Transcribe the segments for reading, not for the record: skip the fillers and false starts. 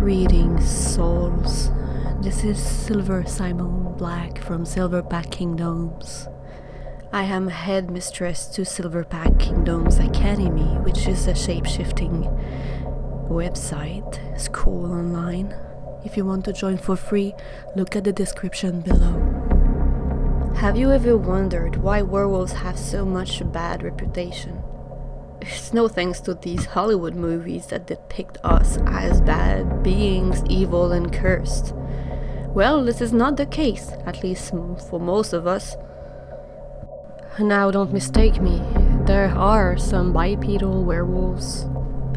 Greetings, souls. This is Silver Simon Black from Silverback Kingdoms. I am headmistress to Silverback Kingdoms Academy, which is a shape-shifting website, school online. If you want to join for free, look at the description below. Have you ever wondered why werewolves have so much bad reputation? It's no thanks to these Hollywood movies that depict us as bad beings, evil and cursed. Well, this is not the case, at least for most of us. Now, don't mistake me, there are some bipedal werewolves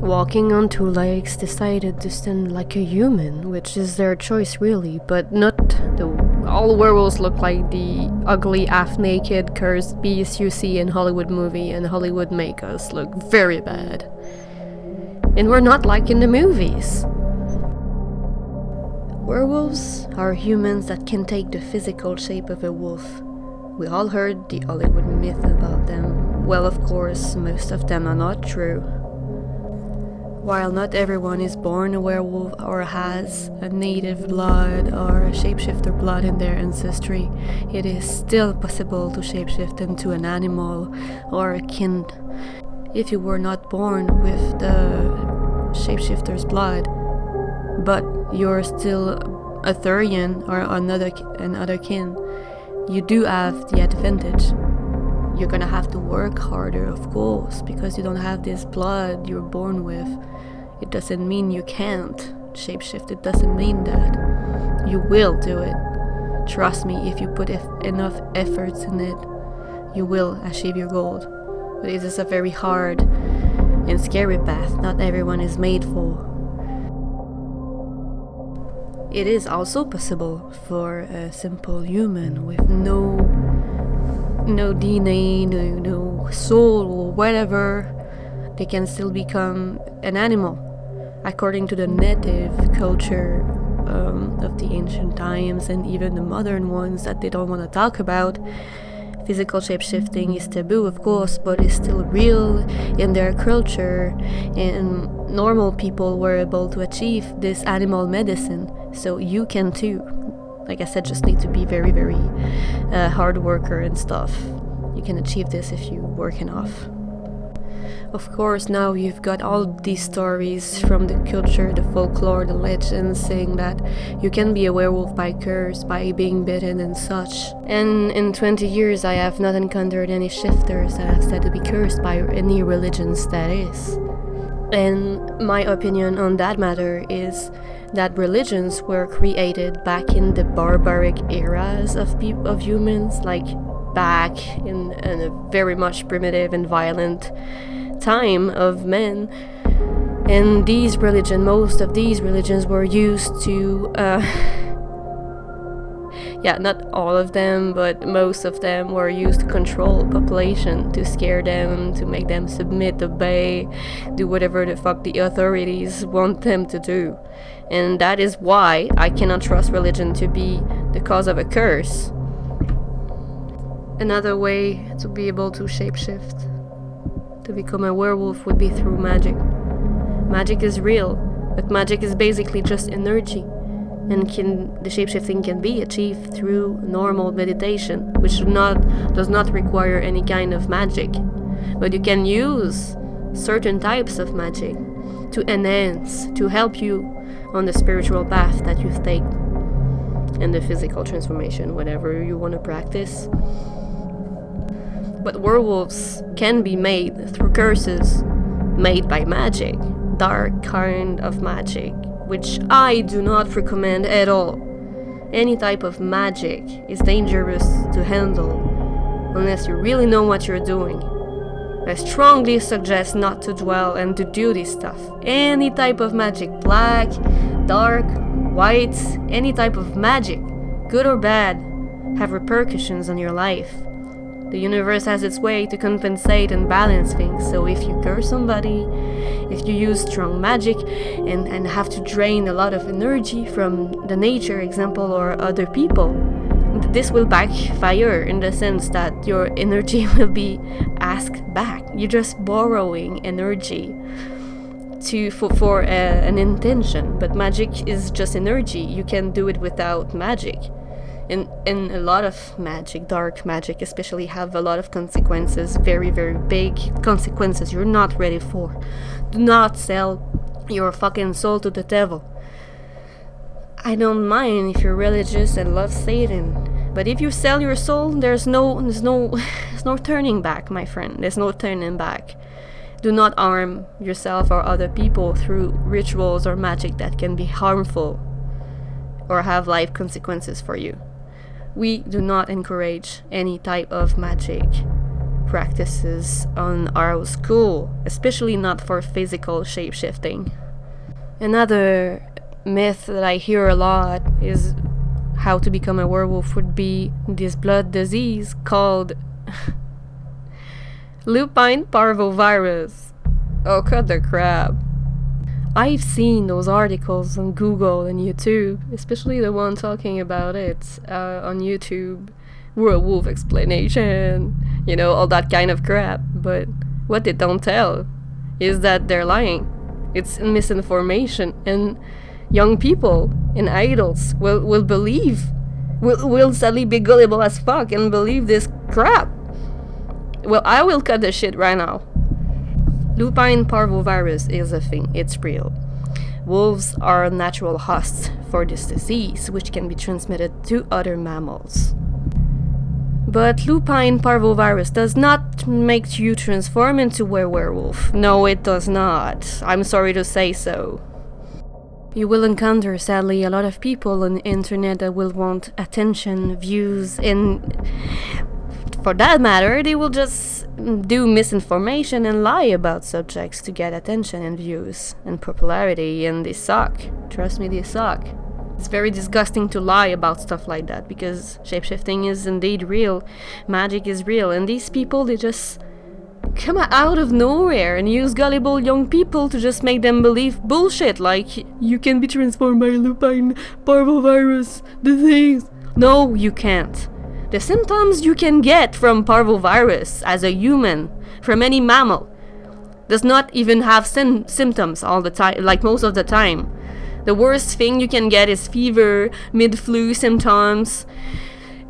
walking on two legs decided to stand like a human, which is their choice really, but not all werewolves look like the ugly half-naked cursed beasts you see in Hollywood movie, and Hollywood make us look very bad. And we're not like in the movies. Werewolves are humans that can take the physical shape of a wolf. We all heard the Hollywood myth about them. Well, of course, most of them are not true. While not everyone is born a werewolf or has a native blood or a shapeshifter blood in their ancestry, it is still possible to shapeshift into an animal or a kin. If you were not born with the shapeshifter's blood, but you're still a Thurian or another kin, you do have the advantage. You're gonna have to work harder, of course, because you don't have this blood you're born with. It doesn't mean you can't shapeshift, it doesn't mean that. You will do it. Trust me, if you put enough efforts in it, you will achieve your goal. But it is a very hard and scary path not everyone is made for. It is also possible for a simple human with no DNA, no soul or whatever, they can still become an animal. According to the native culture of the ancient times and even the modern ones that they don't want to talk about, physical shapeshifting is taboo, of course, but it's still real in their culture, and normal people were able to achieve this animal medicine, so you can too. Like I said, just need to be very, very hard worker and stuff. You can achieve this if you work enough. Of course, now you've got all these stories from the culture, the folklore, the legends, saying that you can be a werewolf by curse, by being bitten and such. And in 20 years, I have not encountered any shifters that have said to be cursed by any religions, that is. And my opinion on that matter is that religions were created back in the barbaric eras of humans, like back in a very much primitive and violent time of men. And most of these religions were used to not all of them, but most of them were used to control population, to scare them, to make them submit, obey, do whatever the fuck the authorities want them to do. And that is why I cannot trust religion to be the cause of a curse. Another way to be able to shapeshift, to become a werewolf, would be through magic. Magic is real, but magic is basically just energy, and the shapeshifting can be achieved through normal meditation, which does not require any kind of magic. But you can use certain types of magic to enhance, to help you on the spiritual path that you take, and the physical transformation, whatever you want to practice. But werewolves can be made through curses, made by magic, dark kind of magic, which I do not recommend at all. Any type of magic is dangerous to handle unless you really know what you're doing. I strongly suggest not to dwell and to do this stuff. Any type of magic, black, dark, white, any type of magic, good or bad, have repercussions on your life. The universe has its way to compensate and balance things, so if you curse somebody, if you use strong magic and have to drain a lot of energy from the nature, example, or other people, this will backfire in the sense that your energy will be asked back. You're just borrowing energy an intention, but magic is just energy. You can do it without magic. And a lot of magic, dark magic especially, have a lot of consequences, very, very big consequences you're not ready for. Do not sell your fucking soul to the devil. I don't mind if you're religious and love Satan, but if you sell your soul, there's no turning back, my friend. There's no turning back. Do not harm yourself or other people through rituals or magic that can be harmful or have life consequences for you. We do not encourage any type of magic practices on our school, especially not for physical shape-shifting. Another myth that I hear a lot is how to become a werewolf would be this blood disease called lupine parvovirus. Oh, cut the crap. I've seen those articles on Google and YouTube, especially the one talking about it on YouTube, werewolf explanation, all that kind of crap. But what they don't tell is that they're lying. It's misinformation, and young people and idols will believe, will suddenly be gullible as fuck and believe this crap. Well, I will cut this shit right now. Lupine parvovirus is a thing. It's real. Wolves are natural hosts for this disease, which can be transmitted to other mammals. But lupine parvovirus does not make you transform into a werewolf. No, it does not. I'm sorry to say so. You will encounter, sadly, a lot of people on the internet that will want attention, views, and for that matter, they will just do misinformation and lie about subjects to get attention and views and popularity, and they suck. Trust me, they suck. It's very disgusting to lie about stuff like that, because shapeshifting is indeed real, magic is real, and these people, they just come out of nowhere and use gullible young people to just make them believe bullshit like you can be transformed by lupine parvovirus disease. No, you can't. The symptoms you can get from parvovirus as a human, from any mammal, does not even have symptoms all the time, like most of the time. The worst thing you can get is fever, mid-flu symptoms,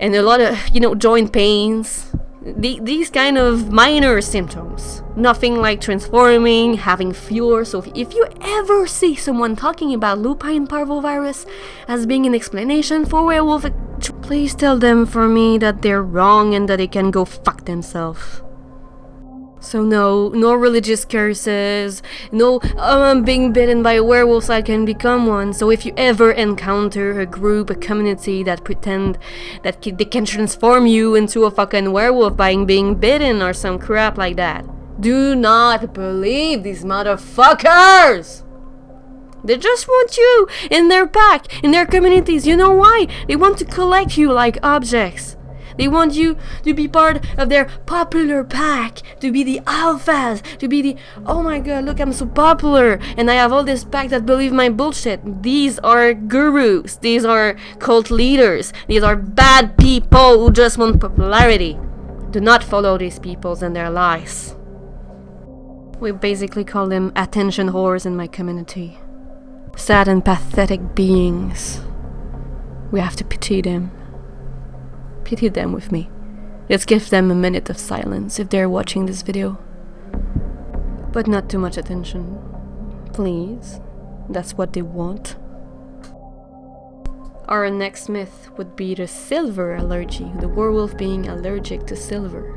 and a lot of, joint pains. These kind of minor symptoms. Nothing like transforming, having fever. So if you ever see someone talking about lupine parvovirus as being an explanation for werewolf, please tell them for me that they're wrong and that they can go fuck themselves. So no religious curses, no, I'm being bitten by a werewolf so I can become one. So if you ever encounter a group, a community that pretend that they can transform you into a fucking werewolf by being bitten or some crap like that, do not believe these motherfuckers! They just want you in their pack, in their communities. You know why? They want to collect you like objects. They want you to be part of their popular pack, to be the alphas, to be the, oh my god, look, I'm so popular, and I have all this pack that believe my bullshit. These are gurus, these are cult leaders, these are bad people who just want popularity. Do not follow these people and their lies. We basically call them attention whores in my community. Sad and pathetic beings. We have to pity them. Pity them with me. Let's give them a minute of silence if they're watching this video. But not too much attention. Please. That's what they want. Our next myth would be the silver allergy. The werewolf being allergic to silver.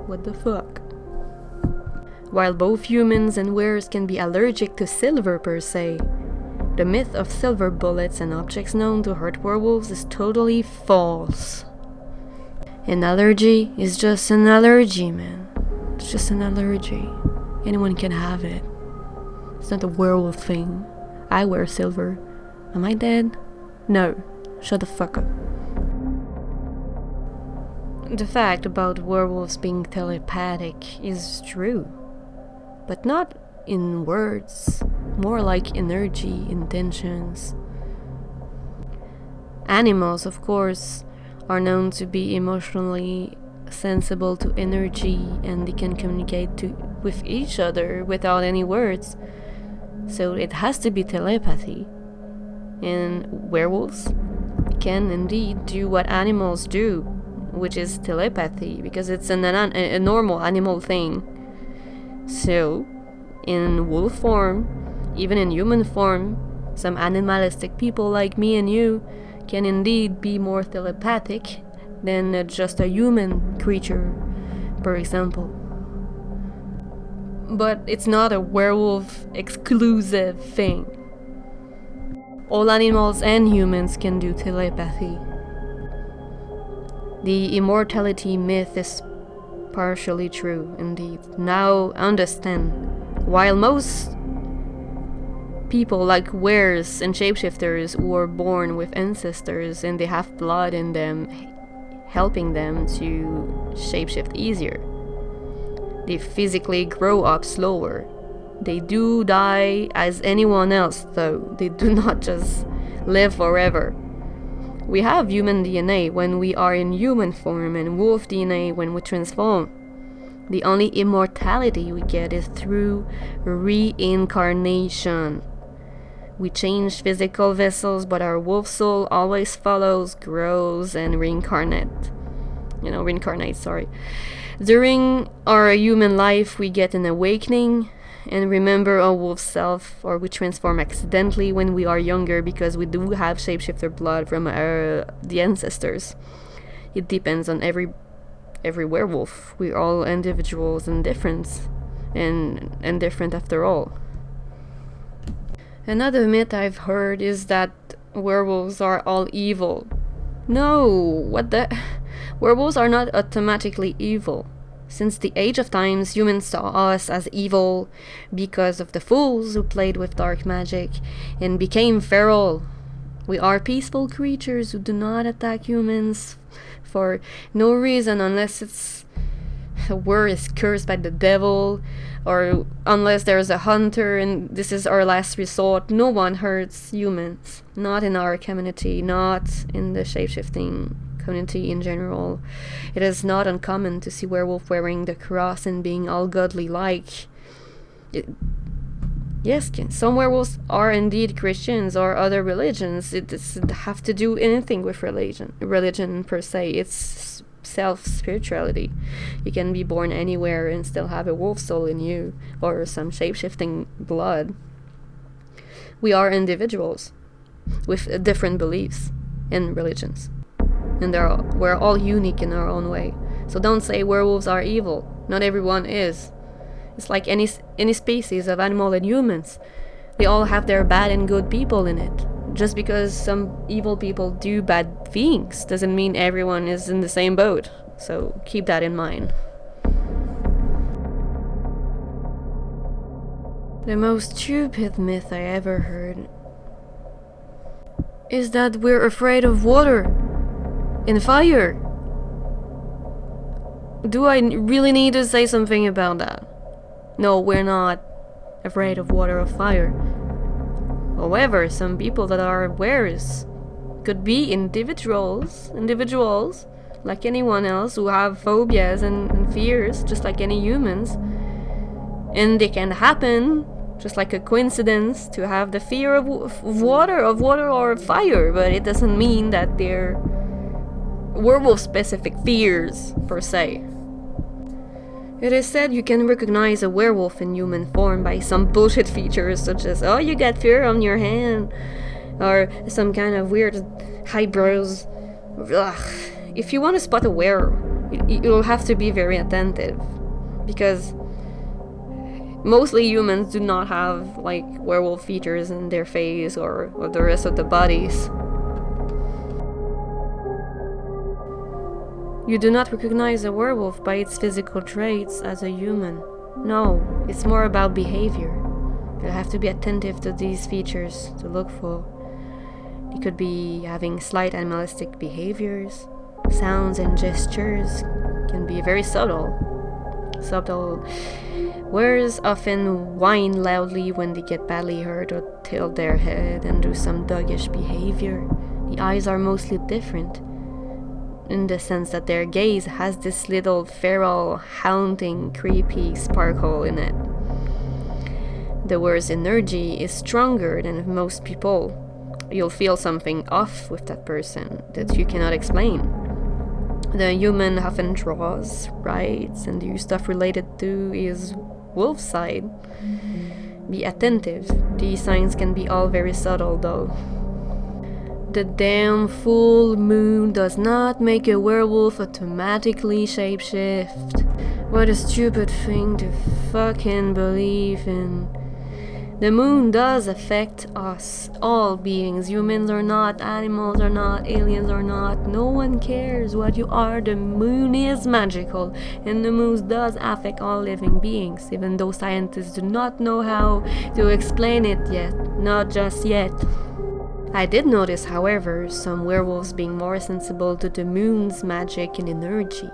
What the fuck? While both humans and weres can be allergic to silver per se, the myth of silver bullets and objects known to hurt werewolves is totally false. An allergy is just an allergy, man. It's just an allergy. Anyone can have it. It's not a werewolf thing. I wear silver. Am I dead? No. Shut the fuck up. The fact about werewolves being telepathic is true. But not in words. More like energy, intentions. Animals, of course, are known to be emotionally sensible to energy, and they can communicate with each other without any words. So it has to be telepathy. And werewolves can indeed do what animals do, which is telepathy, because it's a normal animal thing. So, in wolf form, even in human form, some animalistic people like me and you can indeed be more telepathic than just a human creature, for example. But it's not a werewolf exclusive thing. All animals and humans can do telepathy. The immortality myth is partially true, indeed. Now understand. While most people like weres and shapeshifters who are born with ancestors and they have blood in them helping them to shapeshift easier, they physically grow up slower. They do die as anyone else, though. They do not just live forever. We have human DNA when we are in human form and wolf DNA when we transform. The only immortality we get is through reincarnation. We change physical vessels, but our wolf soul always follows, grows, and reincarnates. During our human life, we get an awakening and remember our wolf self, or we transform accidentally when we are younger because we do have shapeshifter blood from the ancestors. It depends on every werewolf. We're all individuals and different, and different after all. Another myth I've heard is that werewolves are all evil. No, what the? Werewolves are not automatically evil. Since the age of times, humans saw us as evil because of the fools who played with dark magic and became feral. We are peaceful creatures who do not attack humans for no reason unless it's a word is cursed by the devil, or unless there's a hunter and this is our last resort. No one hurts humans. Not in our community, not in the shapeshifting community in general. It is not uncommon to see werewolf wearing the cross and being all godly like. Yes, some werewolves are indeed Christians or other religions. It doesn't have to do anything with religion per se. It's self-spirituality. You can be born anywhere and still have a wolf soul in you, or some shape-shifting blood. We are individuals with different beliefs and religions, and we're all unique in our own way. So don't say werewolves are evil. Not everyone is. It's like any species of animal and humans. They all have their bad and good people in it. Just because some evil people do bad things doesn't mean everyone is in the same boat. So keep that in mind. The most stupid myth I ever heard is that we're afraid of water and fire. Do I really need to say something about that? No, we're not afraid of water or fire. However, some people that are wearers could be individuals like anyone else who have phobias and fears just like any humans, and they can happen just like a coincidence to have the fear of water or fire, but it doesn't mean that they're werewolf specific fears per se. It is said you can recognize a werewolf in human form by some bullshit features such as, oh, you got fur on your hand, or some kind of weird eyebrows. Ugh. If you want to spot a werewolf, you'll have to be very attentive, because mostly humans do not have like werewolf features in their face or the rest of the bodies. You do not recognize a werewolf by its physical traits as a human. No, it's more about behavior. You'll have to be attentive to these features to look for. It could be having slight animalistic behaviors. Sounds and gestures can be very subtle. Wearers often whine loudly when they get badly hurt or tilt their head and do some doggish behavior. The eyes are mostly different, in the sense that their gaze has this little feral, haunting, creepy sparkle in it. the word's energy is stronger than most people. You'll feel something off with that person that you cannot explain. The human often draws, writes, and do stuff related to his wolf side. Be attentive. These signs can be all very subtle though. The damn full moon does not make a werewolf automatically shapeshift. What a stupid thing to fucking believe in. The moon does affect us, all beings, humans or not, animals or not, aliens or not, no one cares what you are, the moon is magical, and the moon does affect all living beings, even though scientists do not know how to explain it yet, not just yet. I did notice, however, some werewolves being more sensible to the moon's magic and energy,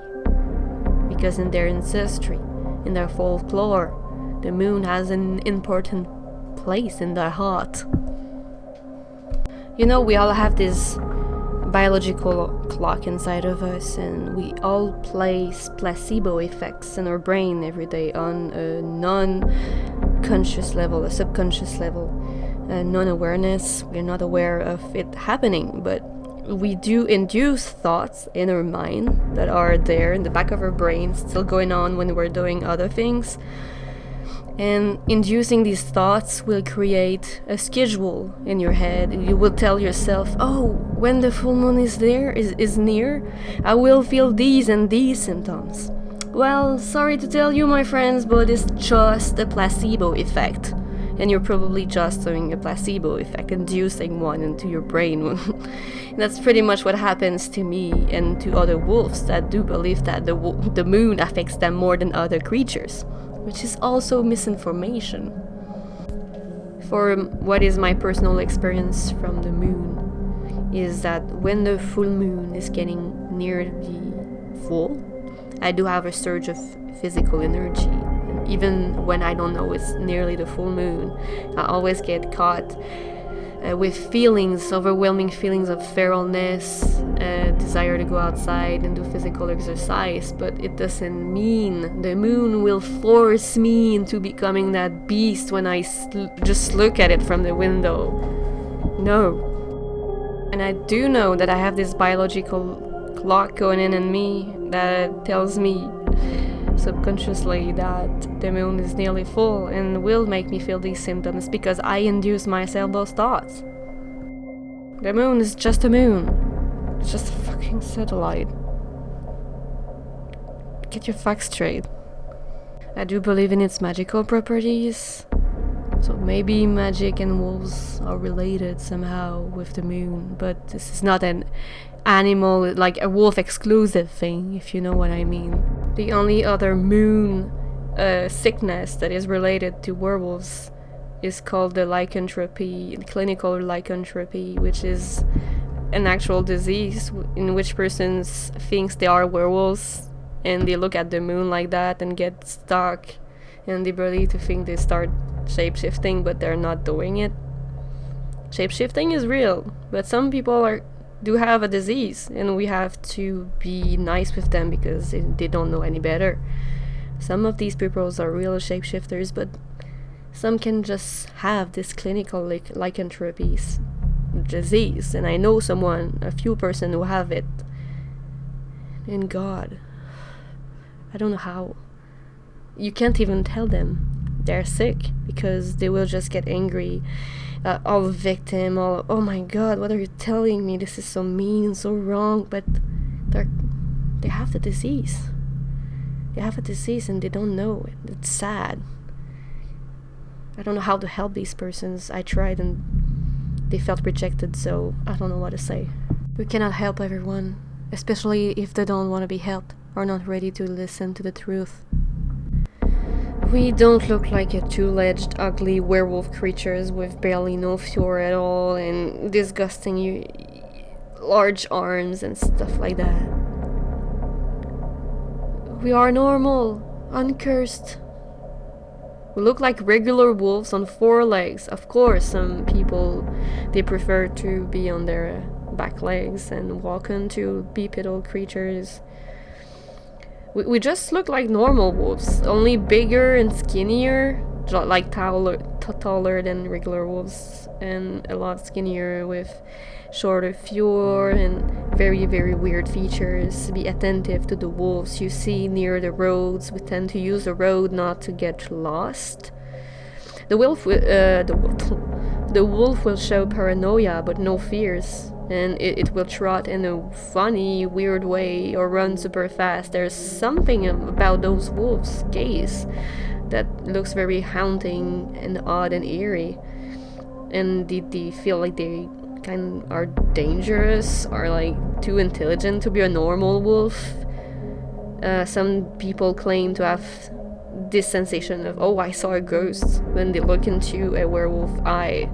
because in their ancestry, in their folklore, the moon has an important place in their heart. You know, we all have this biological clock inside of us, and we all place placebo effects in our brain every day on a non-conscious level, a subconscious level, non-awareness. We're not aware of it happening, but we do induce thoughts in our mind that are there in the back of our brain, still going on when we're doing other things. And inducing these thoughts will create a schedule in your head. You will tell yourself, oh, when the full moon is near, I will feel these and these symptoms. Well, sorry to tell you, my friends, but it's just a placebo effect. And you're probably just doing a placebo effect, inducing one into your brain. That's pretty much what happens to me and to other wolves that do believe that the moon affects them more than other creatures, which is also misinformation. For what is my personal experience from the moon is that when the full moon is getting near the full, I do have a surge of physical energy. And even when I don't know it's nearly the full moon, I always get caught with feelings, overwhelming feelings of feralness, desire to go outside and do physical exercise, but it doesn't mean the moon will force me into becoming that beast when I just look at it from the window. No. And I do know that I have this biological clock going in me that tells me subconsciously that the moon is nearly full and will make me feel these symptoms because I induce myself those thoughts. The moon is just a moon. It's just a fucking satellite. Get your facts straight. I do believe in its magical properties, so maybe magic and wolves are related somehow with the moon, but this is not an animal, like a wolf exclusive thing, if you know what I mean. The only other moon sickness that is related to werewolves is called the lycanthropy, clinical lycanthropy, which is an actual disease in which persons thinks they are werewolves and they look at the moon like that and get stuck and they believe to think they start shapeshifting, but they're not doing it. Shapeshifting is real, but some people do have a disease, and we have to be nice with them because they don't know any better. Some of these people are real shapeshifters, but some can just have this clinical lycanthropy disease, and I know a few person who have it. And God, I don't know how. You can't even tell them they're sick because they will just get angry. All victim, oh my God, what are you telling me? This is so mean, so wrong. But they have the disease. They have a disease and they don't know it. It's sad. I don't know how to help these persons. I tried and they felt rejected, so I don't know what to say. We cannot help everyone, especially if they don't want to be helped or not ready to listen to the truth. We don't look like a two-legged, ugly werewolf creatures with barely no fur at all and disgusting large arms and stuff like that. We are normal, uncursed. We look like regular wolves on 4 legs. Of course, some people, they prefer to be on their back legs and walk into bipedal creatures. We just look like normal wolves, only bigger and skinnier, like taller taller than regular wolves and a lot skinnier with shorter fur and very, very weird features. Be attentive to the wolves you see near the roads. We tend to use the road not to get lost. The wolf will show paranoia but no fears, and it will trot in a funny, weird way or run super fast. There's something about those wolves' gaze that looks very haunting and odd and eerie. And they feel like they kind of are dangerous or like too intelligent to be a normal wolf. Some people claim to have this sensation of, oh, I saw a ghost, when they look into a werewolf eyes.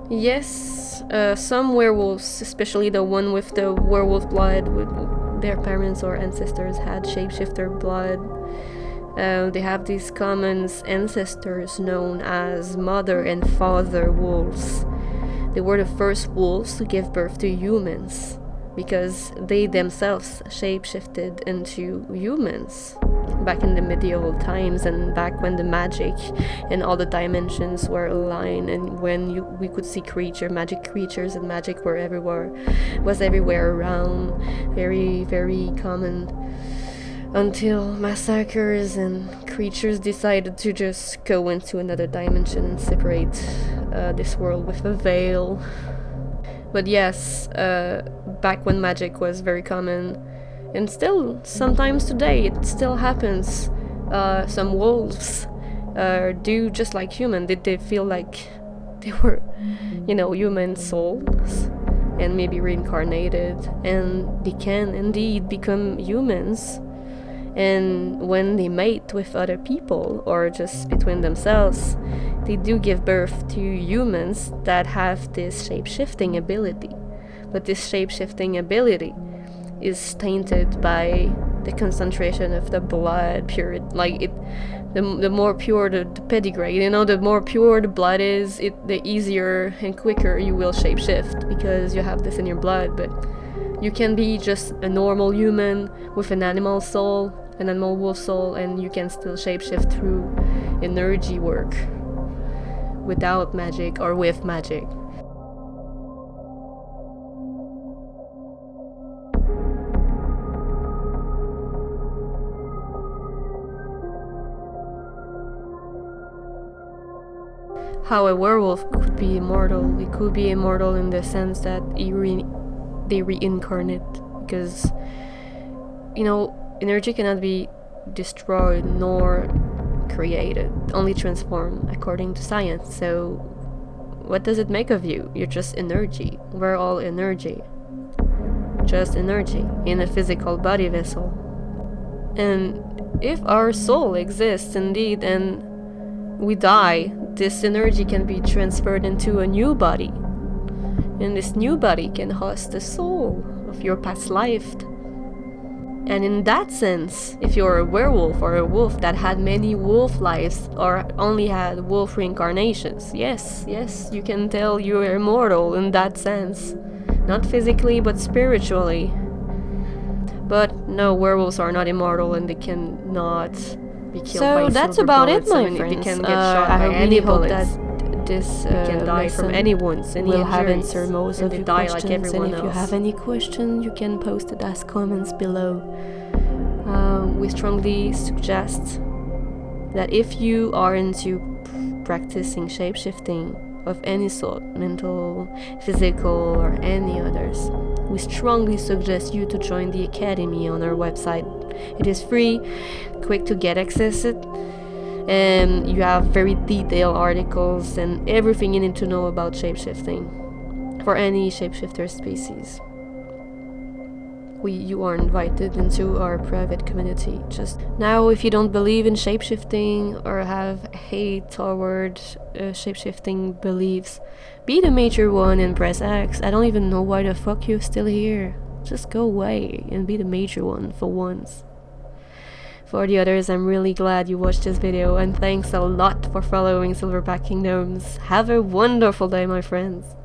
Yes, some werewolves, especially the one with the werewolf blood, with their parents or ancestors had shapeshifter blood. They have these common ancestors known as mother and father wolves. They were the first wolves to give birth to humans because they themselves shapeshifted into humans back in the medieval times, and back when the magic and all the dimensions were aligned, and when we could see magic creatures and magic was everywhere around. Very, very common, until massacres and creatures decided to just go into another dimension and separate this world with a veil. But yes, back when magic was very common, and still sometimes today it still happens, some wolves do just like human. They feel like they were, human souls and maybe reincarnated, and they can indeed become humans. And when they mate with other people or just between themselves, they do give birth to humans that have this shape-shifting ability. But this shape-shifting ability is tainted by the concentration of the blood pure. The more pure the pedigree, the more pure the blood is, the easier and quicker you will shapeshift, because you have this in your blood. But you can be just a normal human with an animal soul, an animal wolf soul, and you can still shapeshift through energy work without magic or with magic. How a werewolf could be immortal. It could be immortal in the sense that they reincarnate, because energy cannot be destroyed nor created, only transformed according to science. So what does it make of you? You're just energy. We're all energy. Just energy in a physical body vessel. And if our soul exists indeed and we die, this energy can be transferred into a new body. And this new body can host the soul of your past life. And in that sense, if you're a werewolf or a wolf that had many wolf lives or only had wolf reincarnations, yes, you can tell you're immortal in that sense. Not physically, but spiritually. But no, werewolves are not immortal, and they cannot be killed by So that's silver about it, bullets. my They friends. can get shot by I really any hope bullets. that this Can die from any wounds, any will have injuries, answered most and of they your die questions. like everyone And if you else. have any questions, you can post it as comments below. We strongly suggest that if you are into practicing shapeshifting of any sort, mental, physical, or any others, we strongly suggest you to join the Academy on our website. It is free, quick to get access it, and you have very detailed articles and everything you need to know about shapeshifting for any shapeshifter species. You are invited into our private community. Just now, if you don't believe in shapeshifting or have hate toward shapeshifting beliefs, be the major one and press X. I don't even know why the fuck you're still here. Just go away and be the major one for once. For the others, I'm really glad you watched this video, and thanks a lot for following Silverback Kingdoms. Have a wonderful day, my friends.